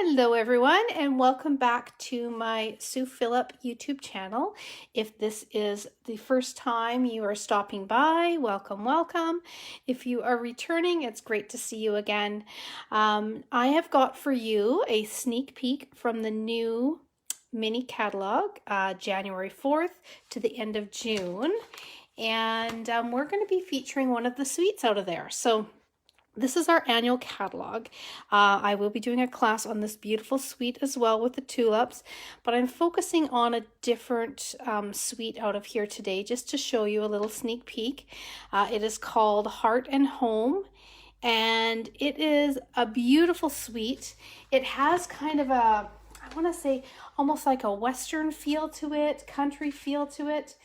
Hello everyone, and welcome back to my Sue Phillip YouTube channel. If this is the first time you are stopping by, welcome. If you are returning, it's great to see you again. I have got for you a sneak peek from the new mini catalog, January 4th to the end of June. And we're going to be featuring one of the suites out of there. So this is our annual catalog. I will be doing a class on this beautiful suite as well with the tulips, but I'm focusing on a different suite out of here today just to show you a little sneak peek. It is called Heart and Home, and it is a beautiful suite. It has kind of a, I want to say, almost like a Western feel to it, country feel to it.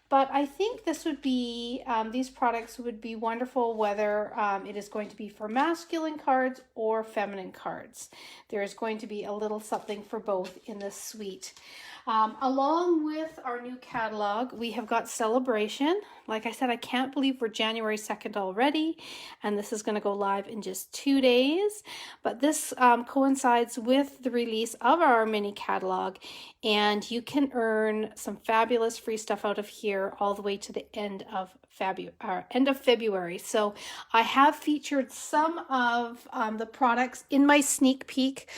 But I think this would be, these products would be wonderful whether it is going to be for masculine cards or feminine cards. There is going to be a little something for both in this suite. Along with our new catalog, we have got Celebration. Like I said, I can't believe we're January 2nd already, and this is going to go live in just 2 days. But this coincides with the release of our mini catalog, and you can earn some fabulous free stuff out of here all the way to the end of February. So I have featured some of the products in my sneak peek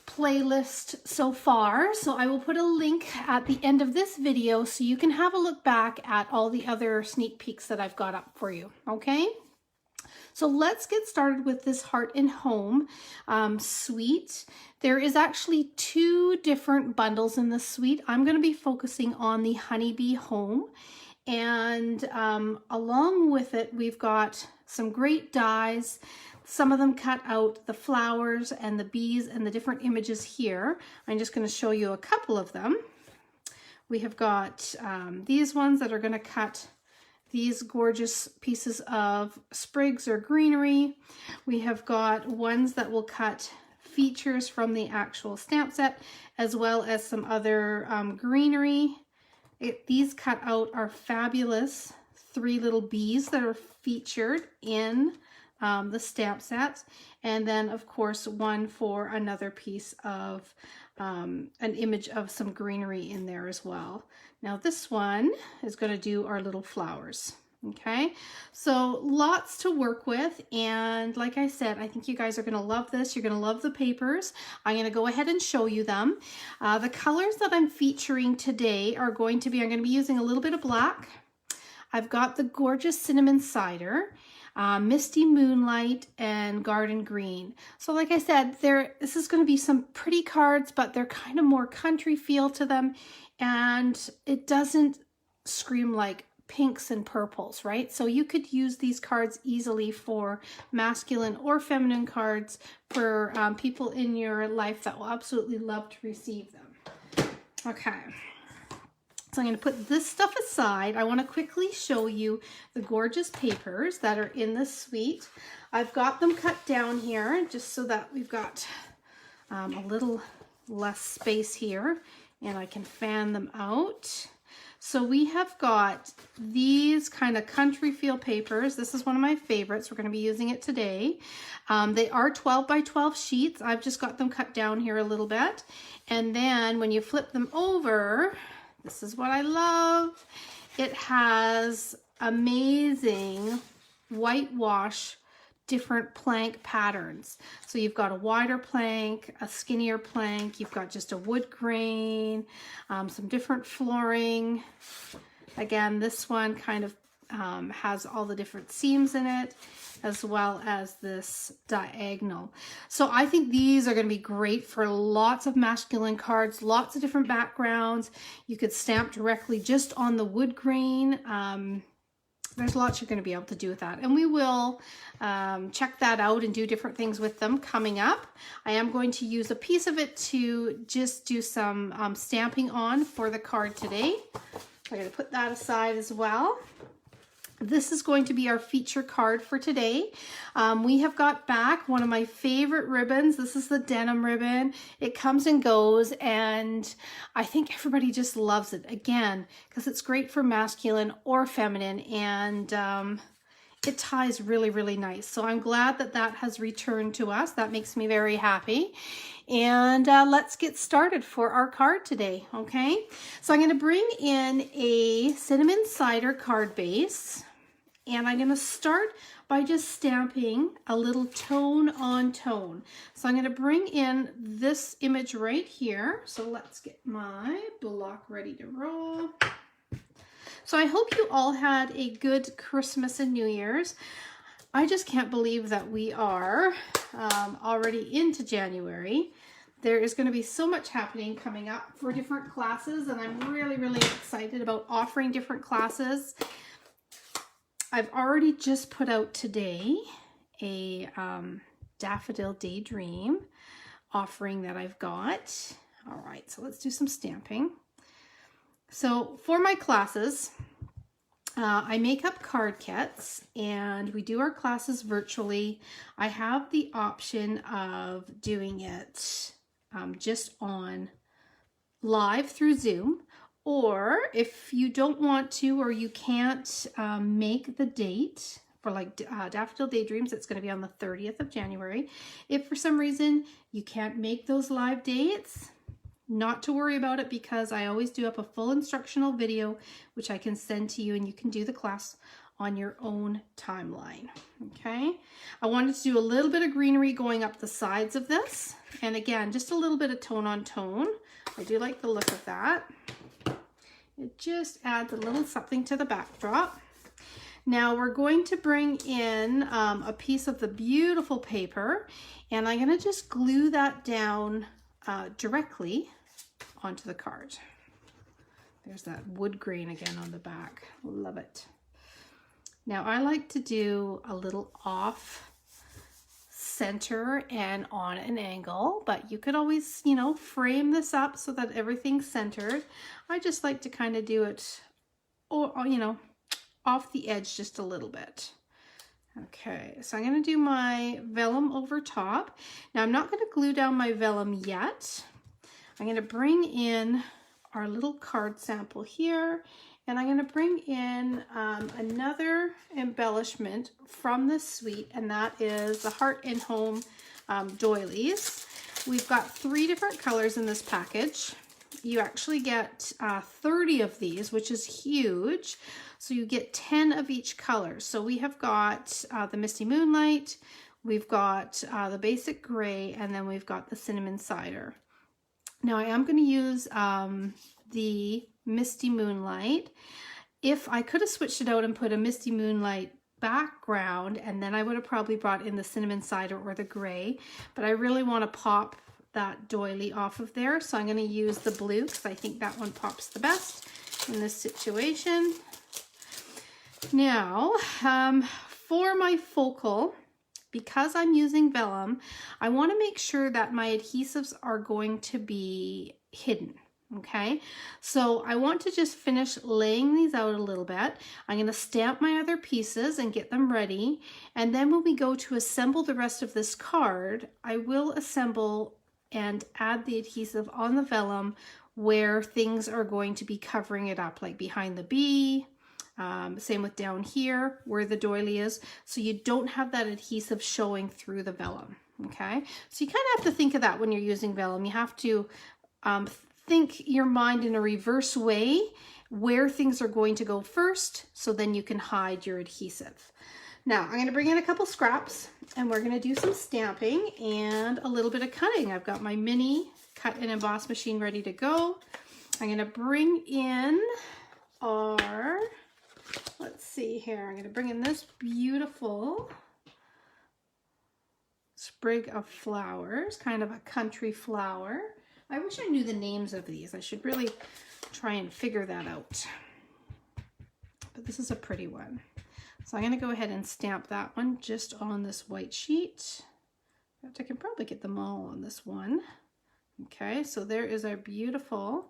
playlist so far, so I will put a link at the end of this video so you can have a look back at all the other sneak peeks that I've got up for you. Okay, so let's get started with this Heart and Home suite. There is actually 2 different bundles in the suite. I'm going to be focusing on the Honeybee Home, and along with it we've got some great dies. Some of them cut out the flowers and the bees and the different images here. I'm just going to show you a couple of them. We have got these ones that are going to cut these gorgeous pieces of sprigs or greenery. We have got ones that will cut features from the actual stamp set, as well as some other greenery. These cut out are fabulous 3 little bees that are featured in the stamp sets, and then of course one for another piece of an image of some greenery in there as well. Now this one is going to do our little flowers. Okay, so lots to work with, and like I said, I think you guys are going to love this. You're going to love the papers. I'm going to go ahead and show you them. The colors that I'm featuring today are going to be, I'm going to be using a little bit of black. I've got the gorgeous Cinnamon Cider, Misty Moonlight, and Garden Green. So like I said, this is going to be some pretty cards, but they're kind of more country feel to them, and it doesn't scream like pinks and purples, right? So you could use these cards easily for masculine or feminine cards for people in your life that will absolutely love to receive them. Okay. So I'm going to put this stuff aside. I want to quickly show you the gorgeous papers that are in this suite. I've got them cut down here just so that we've got a little less space here, and I can fan them out. So we have got these kind of country feel papers. This is one of my favorites. We're going to be using it today. They are 12 by 12 sheets. I've just got them cut down here a little bit. And then when you flip them over, this is what I love. It has amazing whitewash, different plank patterns. So you've got a wider plank, a skinnier plank, you've got just a wood grain, some different flooring. Again, this one kind of has all the different seams in it, as well as this diagonal. So I think these are going to be great for lots of masculine cards, lots of different backgrounds. You could stamp directly just on the wood grain. There's lots you're going to be able to do with that, and we will check that out and do different things with them coming up. I am going to use a piece of it to just do some stamping on for the card today. I'm going to put that aside as well. This is going to be our feature card for today. We have got back one of my favorite ribbons. This is the denim ribbon. It comes and goes, and I think everybody just loves it, again, because it's great for masculine or feminine, and it ties really, really nice. So I'm glad that that has returned to us. That makes me very happy. And let's get started for our card today, okay? So I'm gonna bring in a cinnamon cider card base, and I'm gonna start by just stamping a little tone on tone. So I'm gonna bring in this image right here. So let's get my block ready to roll. So I hope you all had a good Christmas and New Year's. I just can't believe that we are already into January. There is going to be so much happening coming up for different classes, and I'm really, really excited about offering different classes. I've already just put out today a Daffodil Daydream offering that I've got. All right, so let's do some stamping. So for my classes, I make up card kits and we do our classes virtually. I have the option of doing it just on live through Zoom, or if you don't want to or you can't make the date for like Daffodil Daydreams, it's going to be on the 30th of January. If for some reason you can't make those live dates, not to worry about it, because I always do up a full instructional video which I can send to you, and you can do the class on your own timeline. Okay, I wanted to do a little bit of greenery going up the sides of this, and again just a little bit of tone on tone. I do like the look of that. It just adds a little something to the backdrop. Now we're going to bring in a piece of the beautiful paper, and I'm going to just glue that down directly onto the card. There's that wood grain again on the back. Love it. Now I like to do a little off center and on an angle, but you could always, you know, frame this up so that everything's centered. I just like to kind of do it, or you know, off the edge just a little bit. Okay, so I'm going to do my vellum over top. Now I'm not going to glue down my vellum yet. I'm going to bring in our little card sample here, and I'm going to bring in another embellishment from this suite, and that is the Heart and Home doilies. We've got 3 different colors in this package. You actually get 30 of these, which is huge. So you get 10 of each color. So we have got the Misty Moonlight, we've got the basic gray, and then we've got the cinnamon cider. Now I am going to use the Misty Moonlight. If I could have switched it out and put a Misty Moonlight background, and then I would have probably brought in the cinnamon cider or the gray, but I really want to pop that doily off of there, so I'm going to use the blue because I think that one pops the best in this situation. Now for my focal, because I'm using vellum, I want to make sure that my adhesives are going to be hidden. Okay, so I want to just finish laying these out a little bit. I'm going to stamp my other pieces and get them ready, and then when we go to assemble the rest of this card, I will assemble and add the adhesive on the vellum where things are going to be covering it up, like behind the bee, same with down here where the doily is, so you don't have that adhesive showing through the vellum. Okay, so you kind of have to think of that when you're using vellum. You have to think your mind in a reverse way where things are going to go first, so then you can hide your adhesive. Now I'm going to bring in a couple scraps, and we're going to do some stamping and a little bit of cutting. I've got my mini cut and emboss machine ready to go. I'm going to bring in our, let's see here, I'm going to bring in this beautiful sprig of flowers, kind of a country flower. I wish I knew the names of these. I should really try and figure that out. But this is a pretty one. So I'm going to go ahead and stamp that one just on this white sheet. In fact, I can probably get them all on this one. Okay, so there is our beautiful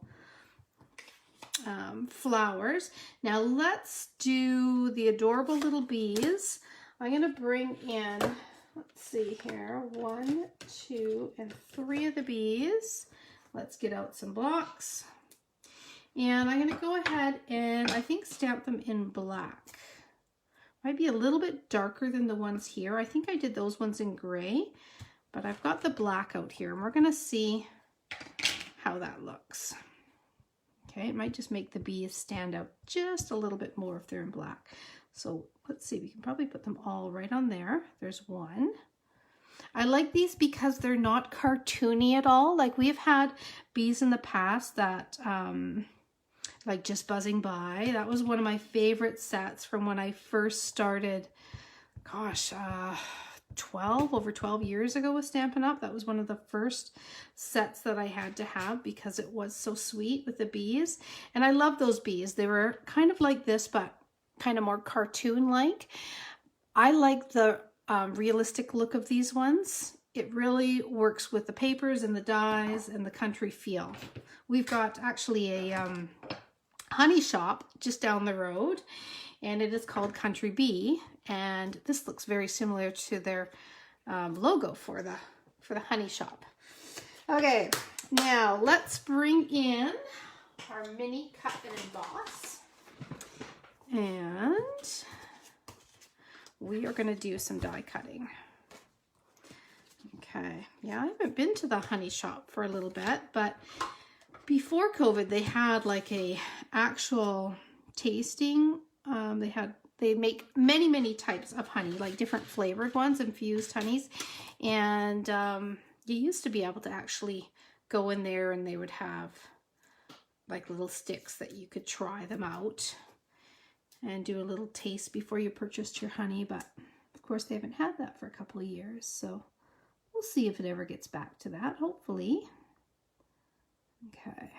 flowers. Now let's do the adorable little bees. I'm going to bring in, let's see here, 1, 2, and 3 of the bees. Let's get out some blocks. And I'm going to go ahead and I think stamp them in black. Might be a little bit darker than the ones here. I think I did those ones in gray, but I've got the black out here, and we're gonna see how that looks. Okay, it might just make the bees stand out just a little bit more if they're in black. So let's see, we can probably put them all right on there. There's one. I like these because they're not cartoony at all. Like we've had bees in the past that like just buzzing by. That was one of my favorite sets from when I first started, gosh, over 12 years ago with Stampin' Up. That was one of the first sets that I had to have because it was so sweet with the bees. And I love those bees. They were kind of like this, but kind of more cartoon-like. I like the realistic look of these ones. It really works with the papers and the dyes and the country feel. We've got actually a honey shop just down the road, and it is called Country Bee, and this looks very similar to their logo for the honey shop. Okay, now let's bring in our mini cut and emboss, and we are going to do some die cutting. Okay, yeah, I haven't been to the honey shop for a little bit, but before COVID, they had like a actual tasting. They make many types of honey, like different flavored ones, infused honeys. And you used to be able to actually go in there and they would have like little sticks that you could try them out and do a little taste before you purchased your honey. But of course they haven't had that for a couple of years. So we'll see if it ever gets back to that, hopefully. Okay.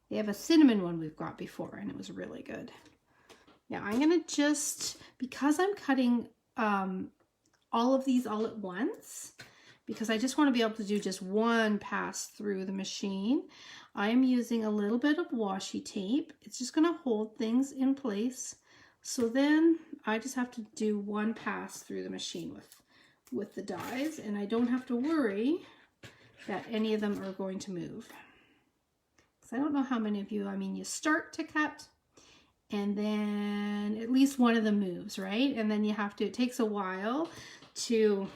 They have a cinnamon one we've got before and it was really good. Now I'm going to just, because I'm cutting all of these all at once, because I just want to be able to do just one pass through the machine, I am using a little bit of washi tape. It's just going to hold things in place. So then I just have to do one pass through the machine with the dies, and I don't have to worry that any of them are going to move. So I don't know how many of you, I mean, you start to cut and then at least one of them moves, right? And then you have to, it takes a while to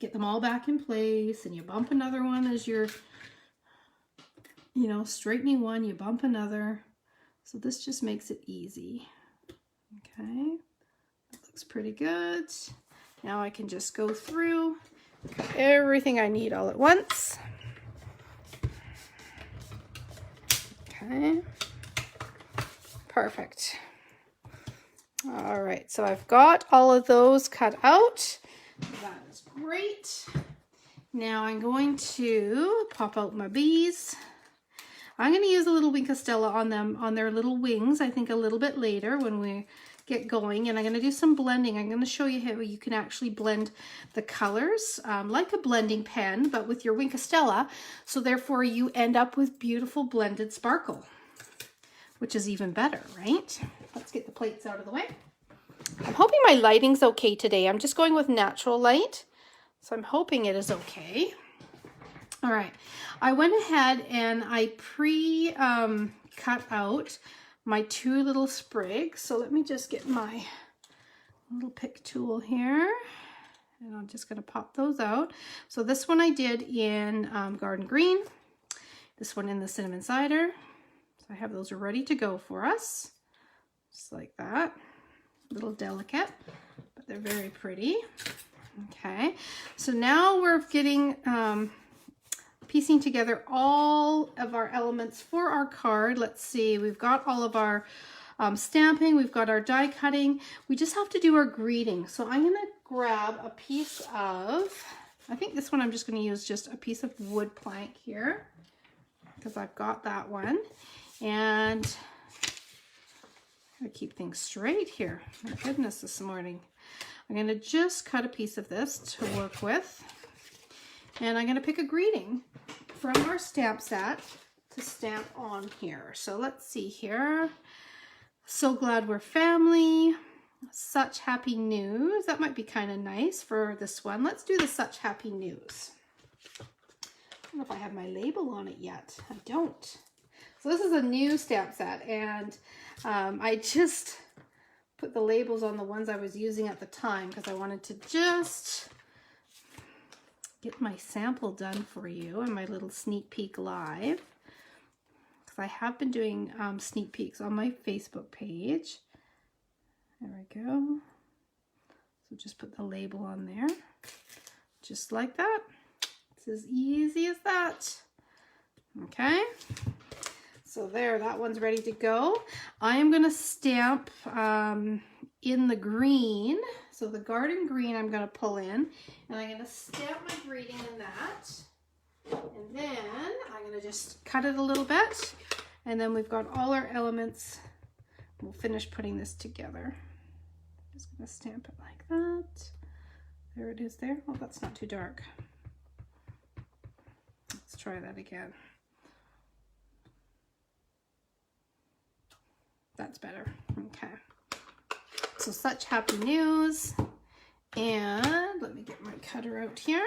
get them all back in place, and you bump another one as you're, you know, straightening one, you bump another. So this just makes it easy. Okay, that looks pretty good. Now I can just go through everything I need all at once. Okay, perfect. All right, so I've got all of those cut out. That is great. Now I'm going to pop out my bees. I'm going to use a little Wink of Stella on them, on their little wings, I think a little bit later when we get going. And I'm going to do some blending. I'm going to show you how you can actually blend the colors like a blending pen, but with your Wink of Stella. So therefore you end up with beautiful blended sparkle, which is even better, right? Let's get the plates out of the way. I'm hoping my lighting's okay today. I'm just going with natural light, so I'm hoping it is okay. All right, I went ahead and I cut out my two little sprigs. So let me just get my little pick tool here, and I'm just going to pop those out. So this one I did in Garden Green, this one in the Cinnamon Cider. So I have those ready to go for us, just like that. A little delicate, but they're very pretty. Okay, so now we're getting piecing together all of our elements for our card. Let's see, we've got all of our stamping, we've got our die cutting. We just have to do our greeting. So I'm going to grab a piece of, I think this one I'm just going to use just a piece of wood plank here, because I've got that one. And I keep things straight here. My goodness, this morning. I'm going to just cut a piece of this to work with. And I'm going to pick a greeting from our stamp set to stamp on here. So let's see here. So glad we're family. Such happy news. That might be kind of nice for this one. Let's do the such happy news. I don't know if I have my label on it yet. I don't. So this is a new stamp set, and I just put the labels on the ones I was using at the time because I wanted to just get my sample done for you and my little sneak peek live. Because I have been doing sneak peeks on my Facebook page. There we go. So just put the label on there. Just like that. It's as easy as that. Okay. So there, that one's ready to go. I am going to stamp in the green. So the garden green I'm going to pull in, and I'm going to stamp my greeting in that. And then I'm going to just cut it a little bit. And then we've got all our elements. We'll finish putting this together. Just going to stamp it like that. There it is there. Oh, that's not too dark. Let's try that again. That's better. Okay. So such happy news. And let me get my cutter out here.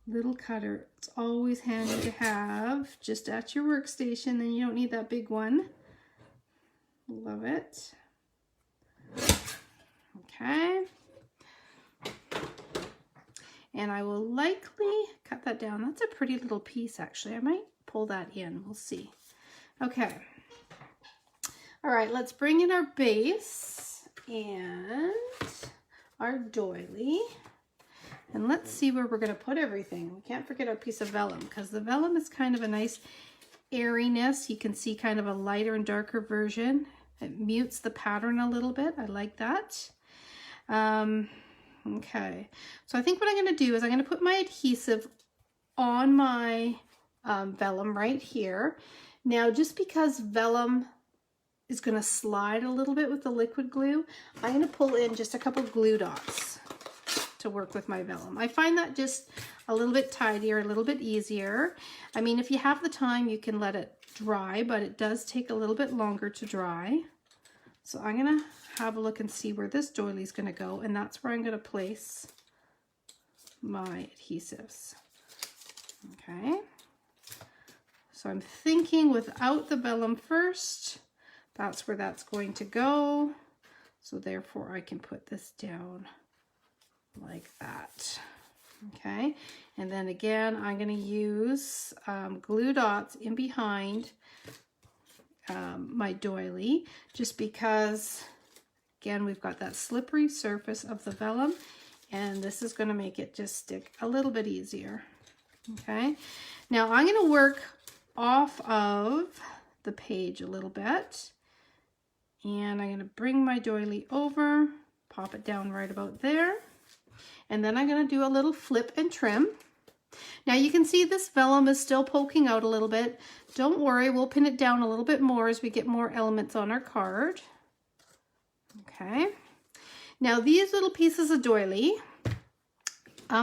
Little cutter. It's always handy to have just at your workstation. Then you don't need that big one. Love it. Okay. And I will likely cut that down. That's a pretty little piece actually. I might pull that in. We'll see. Okay. All right, let's bring in our base and our doily. And let's see where we're going to put everything. We can't forget our piece of vellum because the vellum is kind of a nice airiness. You can see kind of a lighter and darker version. It mutes the pattern a little bit. I like that. Okay, so I think what I'm going to do is I'm going to put my adhesive on my vellum right here. Now, just because vellum is going to slide a little bit with the liquid glue, I'm going to pull in just a couple glue dots to work with my vellum. I find that just a little bit tidier, a little bit easier. I mean, if you have the time, you can let it dry, but it does take a little bit longer to dry. So I'm going to have a look and see where this doily is going to go, and that's where I'm going to place my adhesives. Okay. So I'm thinking without the vellum first, that's where that's going to go. So therefore I can put this down like that. Okay. And then again, I'm going to use glue dots in behind my doily, just because, again, we've got that slippery surface of the vellum, and this is going to make it just stick a little bit easier. Okay. Now I'm going to work off of the page a little bit, and I'm going to bring my doily over, pop it down right about there, and then I'm going to do a little flip and trim. Now you can see this vellum is still poking out a little bit. Don't worry, we'll pin it down a little bit more as we get more elements on our card. Okay. Now these little pieces of doily,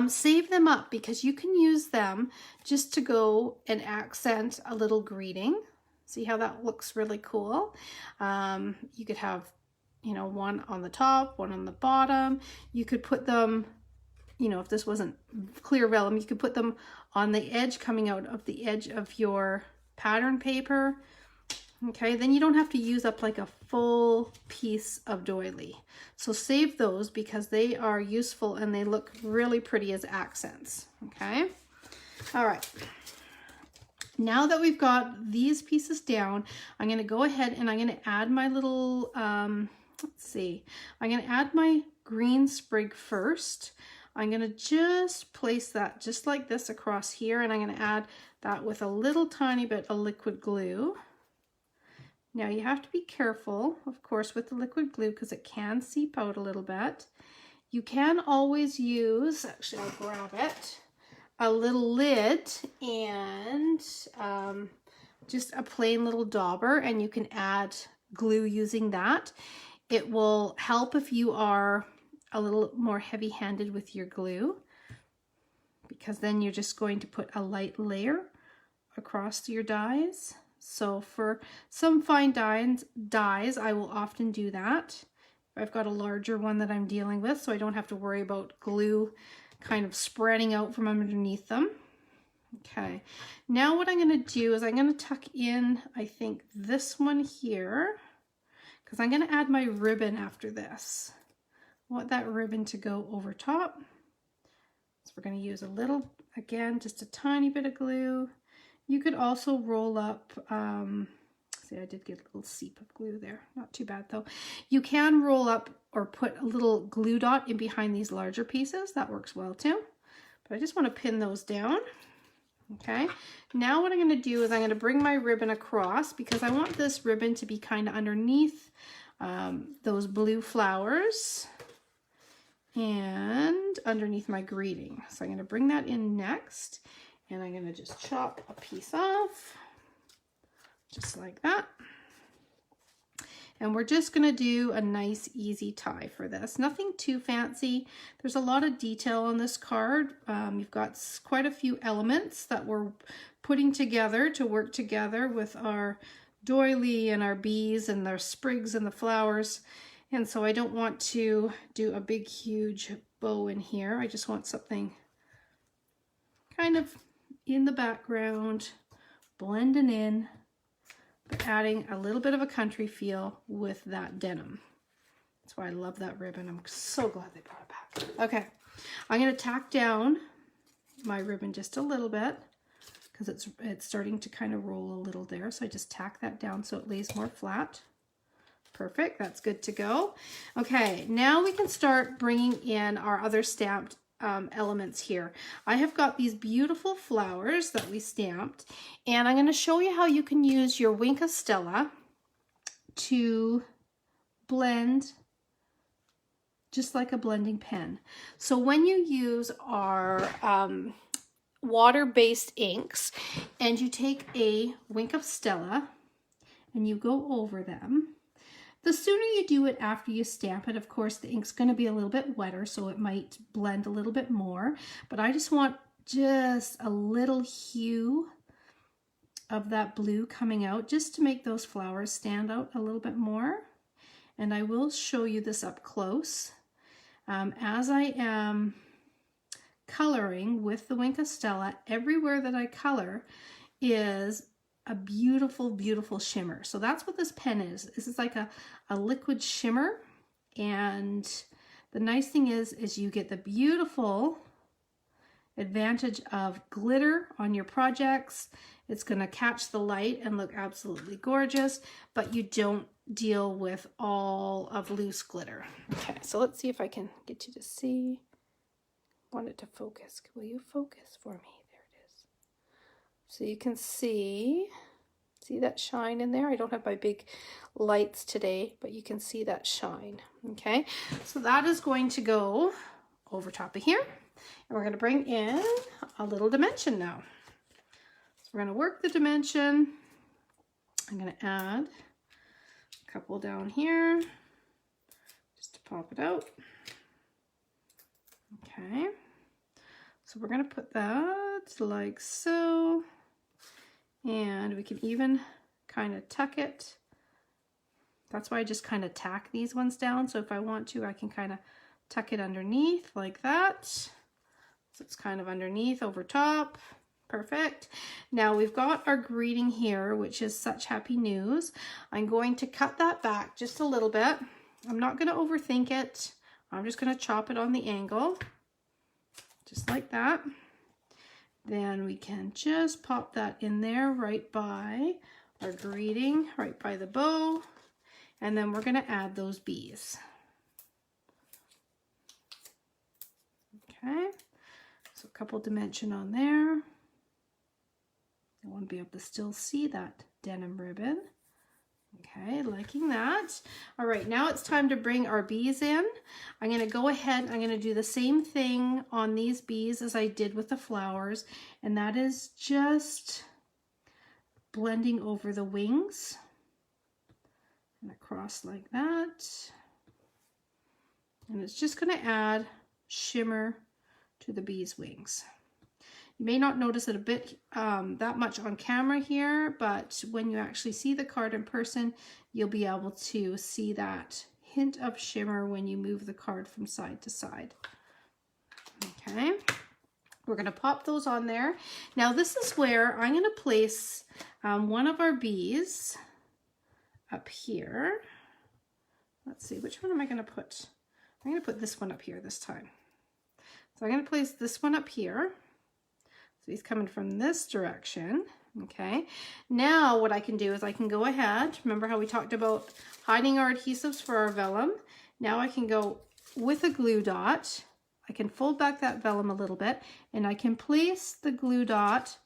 save them up because you can use them just to go and accent a little greeting. See how that looks really cool? You could have, you know, one on the top, one on the bottom. You could put them, you know, if this wasn't clear vellum, you could put them on the edge, coming out of the edge of your pattern paper. Okay, then you don't have to use up like a full piece of doily. So save those because they are useful and they look really pretty as accents. Okay, all right. Now that we've got these pieces down, I'm going to go ahead and I'm going to add my little, let's see, I'm going to add my green sprig first. I'm going to just place that just like this across here, and I'm going to add that with a little tiny bit of liquid glue. Now you have to be careful, of course, with the liquid glue because it can seep out a little bit. You can always use, actually I'll grab it, a little lid and just a plain little dauber, and you can add glue using that. It will help if you are a little more heavy-handed with your glue, because then you're just going to put a light layer across your dies. So for some fine dies, I will often do that. I've got a larger one that I'm dealing with, so I don't have to worry about glue kind of spreading out from underneath them. Okay, now what I'm going to do is I'm going to tuck in, I think, this one here, because I'm going to add my ribbon after this. I want that ribbon to go over top. So we're going to use a little, again, just a tiny bit of glue. You could also roll up, see, I did get a little seep of glue there. Not too bad though. You can roll up or put a little glue dot in behind these larger pieces. That works well too. But I just want to pin those down. Okay, now what I'm going to do is I'm going to bring my ribbon across because I want this ribbon to be kind of underneath those blue flowers and underneath my greeting. So I'm going to bring that in next, and I'm going to just chop a piece off, just like that. And we're just going to do a nice easy tie for this. Nothing too fancy. There's a lot of detail on this card. You've got quite a few elements that we're putting together to work together with our doily and our bees and their sprigs and the flowers. And so I don't want to do a big huge bow in here. I just want something kind of in the background, blending in, but adding a little bit of a country feel with that denim. That's why I love that ribbon. I'm so glad they brought it back. Okay, I'm going to tack down my ribbon just a little bit because it's starting to kind of roll a little there. So I just tack that down so it lays more flat. Perfect, that's good to go. Okay, now we can start bringing in our other stamped elements here. I have got these beautiful flowers that we stamped, and I'm going to show you how you can use your Wink of Stella to blend just like a blending pen. So when you use our water-based inks and you take a Wink of Stella and you go over them, the sooner you do it after you stamp it, of course, the ink's going to be a little bit wetter, so it might blend a little bit more. But I just want just a little hue of that blue coming out just to make those flowers stand out a little bit more. And I will show you this up close. As I am coloring with the Wink of Stella, everywhere that I color is a beautiful, beautiful shimmer. So that's what this pen is. This is like a liquid shimmer. And the nice thing is you get the beautiful advantage of glitter on your projects. It's going to catch the light and look absolutely gorgeous, but you don't deal with all of loose glitter. Okay, so let's see if I can get you to see. I want it to focus. Will you focus for me? There it is. So you can see that shine in there? I don't have my big lights today, but you can see that shine. Okay, so that is going to go over top of here. And we're going to bring in a little dimension now. So we're going to work the dimension. I'm going to add a couple down here just to pop it out. Okay, so we're going to put that like so. And we can even kind of tuck it. That's why I just kind of tack these ones down. So if I want to, I can kind of tuck it underneath like that. So it's kind of underneath over top. Perfect. Now we've got our greeting here, which is such happy news. I'm going to cut that back just a little bit. I'm not going to overthink it. I'm just going to chop it on the angle, just like that. Then we can just pop that in there right by our greeting, right by the bow. And then we're going to add those bees. Okay, so a couple dimension on there. I want to be able to still see that denim ribbon. Okay, liking that. All right, now it's time to bring our bees in. I'm going to go ahead, I'm going to do the same thing on these bees as I did with the flowers, and that is just blending over the wings and across like that. And it's just going to add shimmer to the bees' wings. You may not notice it a bit that much on camera here, but when you actually see the card in person, you'll be able to see that hint of shimmer when you move the card from side to side. Okay, We're going to pop those on there. Now this is where I'm going to place one of our bees up here. Let's see, which one am I going to put? I'm going to put this one up here this time. So I'm going to place this one up here. So he's coming from this direction. Okay, now what I can do is I can go ahead. Remember how we talked about hiding our adhesives for our vellum? Now I can go with a glue dot. I can fold back that vellum a little bit and I can place the glue dot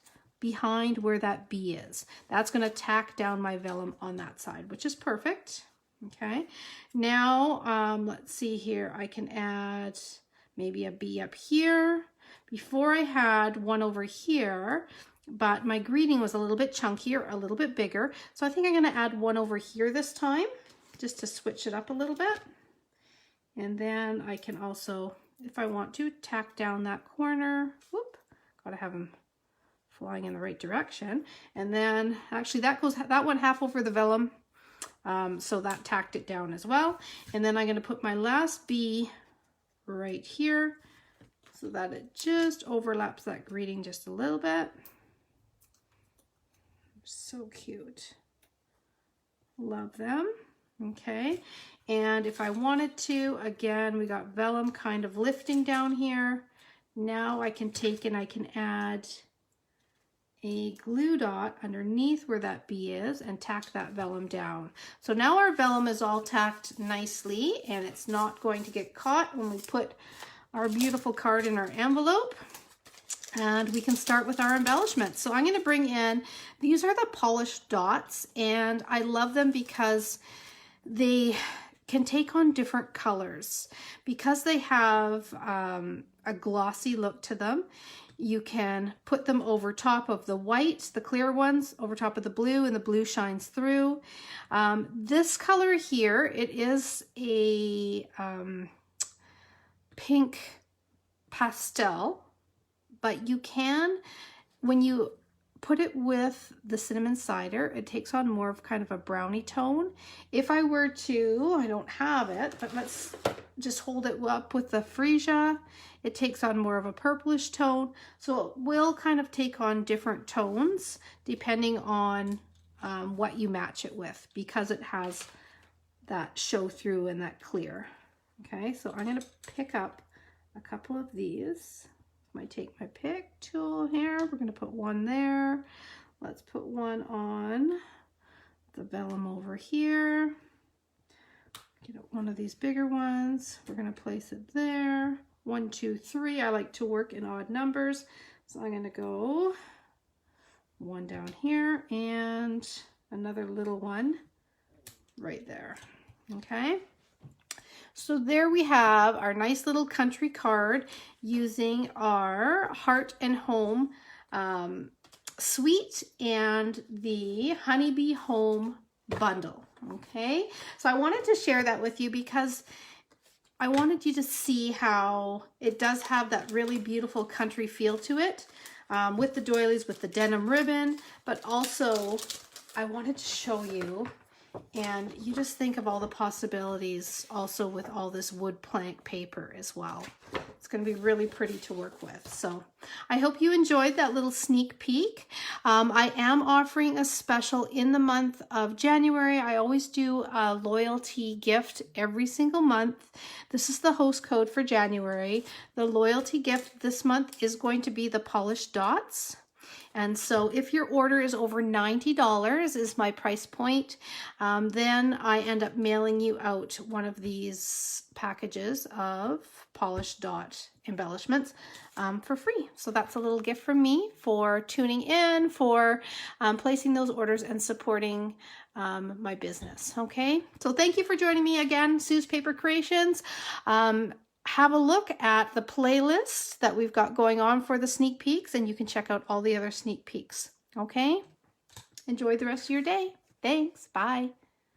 behind where that bee is. That's going to tack down my vellum on that side, which is perfect. Okay, now let's see here. I can add maybe a bee up here. Before I had one over here, but my greeting was a little bit chunkier, a little bit bigger. So I think I'm going to add one over here this time, just to switch it up a little bit. And then I can also, if I want to, tack down that corner. Whoop, gotta have them flying in the right direction. And then actually that went half over the vellum. So that tacked it down as well. And then I'm going to put my last bee right here so that it just overlaps that greeting just a little bit. So cute. Love them. Okay. And if I wanted to, again, we got vellum kind of lifting down here. Now I can take and I can add a glue dot underneath where that bee is and tack that vellum down. So now our vellum is all tacked nicely and it's not going to get caught when we put our beautiful card in our envelope. And we can start with our embellishments. So I'm going to bring in, these are the polished dots, and I love them because they can take on different colors. Because they have a glossy look to them, you can put them over top of the white, the clear ones, over top of the blue, and the blue shines through. This color here, it is a pink pastel. But you can, when you put it with the cinnamon cider, it takes on more of kind of a brownie tone. If I were to, I don't have it, but let's just hold it up with the freesia. It takes on more of a purplish tone. So it will kind of take on different tones depending on what you match it with, because it has that show through and that clear. Okay, so I'm going to pick up a couple of these. I take my pick tool here. We're going to put one there. Let's put one on the vellum over here. Get one of these bigger ones. We're going to place it there. 1, 2, 3. I like to work in odd numbers. So I'm going to go one down here and another little one right there. Okay. So there we have our nice little country card using our Heart and Home suite and the Honeybee Home bundle. Okay, so I wanted to share that with you because I wanted you to see how it does have that really beautiful country feel to it, with the doilies, with the denim ribbon, but also I wanted to show you. And you just think of all the possibilities also with all this wood plank paper as well. It's going to be really pretty to work with. So I hope you enjoyed that little sneak peek. I am offering a special in the month of January. I always do a loyalty gift every single month. This is the host code for January. The loyalty gift this month is going to be the polished dots. And so if your order is over $90 is my price point, then I end up mailing you out one of these packages of polished dot embellishments for free. So that's a little gift from me for tuning in, for placing those orders and supporting my business. Okay, so thank you for joining me again, Sue's Paper Creations. Have a look at the playlist that we've got going on for the sneak peeks, and you can check out all the other sneak peeks. Okay? Enjoy the rest of your day. Thanks. Bye.